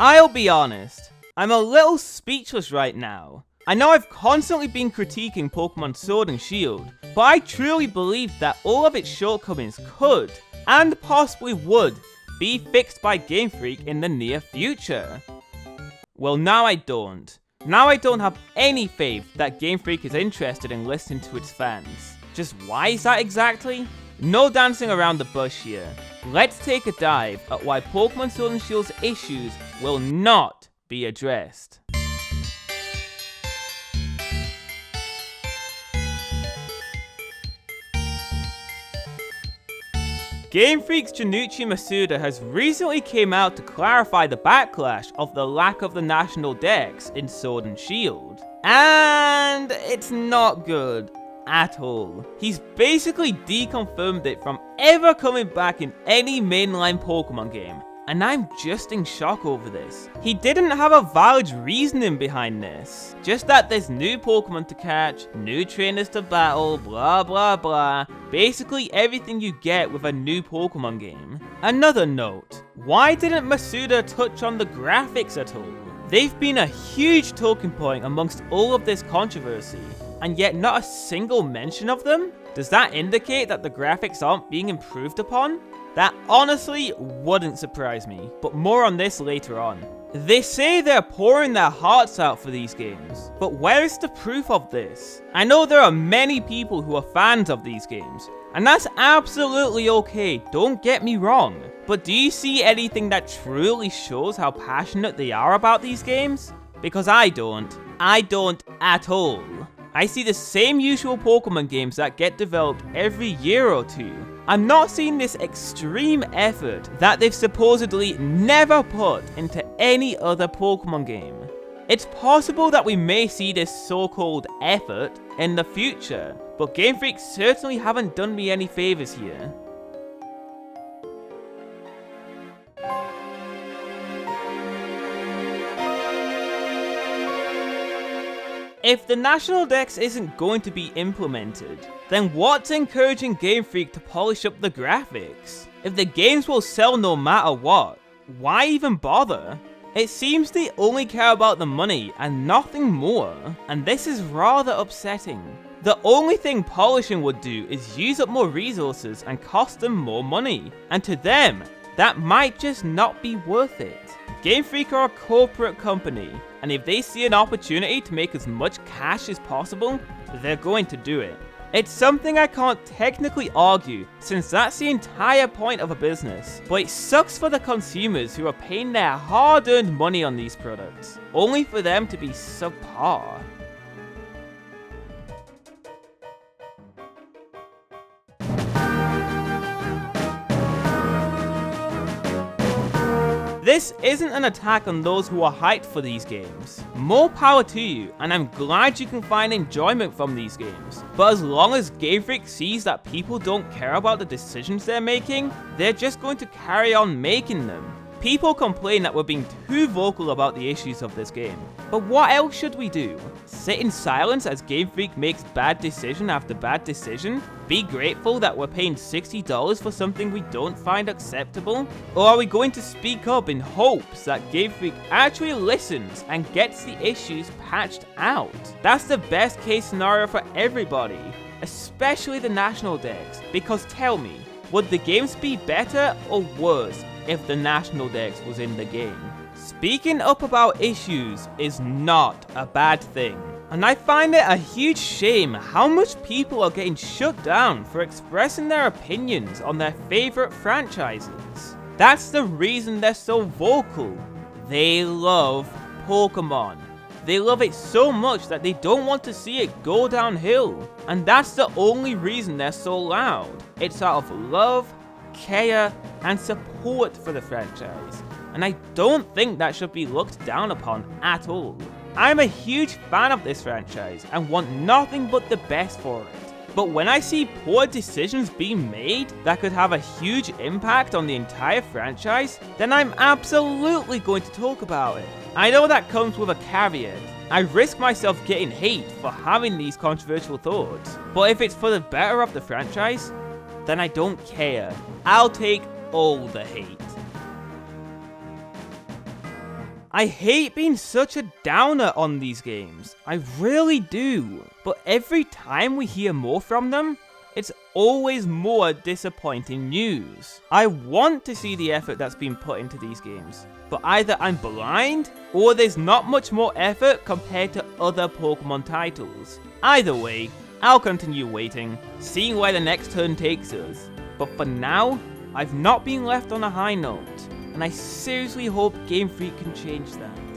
I'll be honest, I'm a little speechless right now. I know I've constantly been critiquing Pokemon Sword and Shield, but I truly believe that all of its shortcomings could, and possibly would, be fixed by Game Freak in the near future. Well, now I don't. Now I don't have any faith that Game Freak is interested in listening to its fans. Just why is that exactly? No dancing around the bush here. Let's take a dive at why Pokemon Sword and Shield's issues will not be addressed. Game Freak's Junichi Masuda has recently came out to clarify the backlash of the lack of the national dex in Sword and Shield. And it's not good at all. He's basically deconfirmed it from ever coming back in any mainline Pokemon game. And I'm just in shock over this. He didn't have a valid reasoning behind this. Just that there's new Pokemon to catch, new trainers to battle, blah blah blah. Basically everything you get with a new Pokemon game. Another note, why didn't Masuda touch on the graphics at all? They've been a huge talking point amongst all of this controversy, and yet not a single mention of them? Does that indicate that the graphics aren't being improved upon? That honestly wouldn't surprise me, but more on this later on. They say they're pouring their hearts out for these games, but where is the proof of this? I know there are many people who are fans of these games, and that's absolutely okay, don't get me wrong. But do you see anything that truly shows how passionate they are about these games? Because I don't at all. I see the same usual Pokemon games that get developed every year or two. I'm not seeing this extreme effort that they've supposedly never put into any other Pokemon game. It's possible that we may see this so-called effort in the future, but Game Freak certainly haven't done me any favors here. If the National Dex isn't going to be implemented, then what's encouraging Game Freak to polish up the graphics? If the games will sell no matter what, why even bother? It seems they only care about the money and nothing more, and this is rather upsetting. The only thing polishing would do is use up more resources and cost them more money, and to them, that might just not be worth it. Game Freak are a corporate company, and if they see an opportunity to make as much cash as possible, they're going to do it. It's something I can't technically argue, since that's the entire point of a business, but it sucks for the consumers who are paying their hard-earned money on these products, only for them to be subpar. This isn't an attack on those who are hyped for these games. More power to you, and I'm glad you can find enjoyment from these games. But as long as Game Freak sees that people don't care about the decisions they're making, they're just going to carry on making them. People complain that we're being too vocal about the issues of this game. But what else should we do? Sit in silence as Game Freak makes bad decision after bad decision? Be grateful that we're paying $60 for something we don't find acceptable? Or are we going to speak up in hopes that Game Freak actually listens and gets the issues patched out? That's the best case scenario for everybody, especially the National Dex, because tell me, would the games be better or worse if the National Dex was in the game? Speaking up about issues is not a bad thing, and I find it a huge shame how much people are getting shut down for expressing their opinions on their favorite franchises. That's the reason they're so vocal. They love Pokemon. They love it so much that they don't want to see it go downhill, and that's the only reason they're so loud. It's out of love, care, and support for the franchise, and I don't think that should be looked down upon at all. I'm a huge fan of this franchise and want nothing but the best for it, but when I see poor decisions being made that could have a huge impact on the entire franchise, then I'm absolutely going to talk about it. I know that comes with a caveat. I risk myself getting hate for having these controversial thoughts, but if it's for the better of the franchise, then I don't care. I'll take all the hate. I hate being such a downer on these games, I really do, but every time we hear more from them, it's always more disappointing news. I want to see the effort that's been put into these games, but either I'm blind, or there's not much more effort compared to other Pokemon titles. Either way, I'll continue waiting, seeing where the next turn takes us. But for now, I've not been left on a high note, and I seriously hope Game Freak can change that.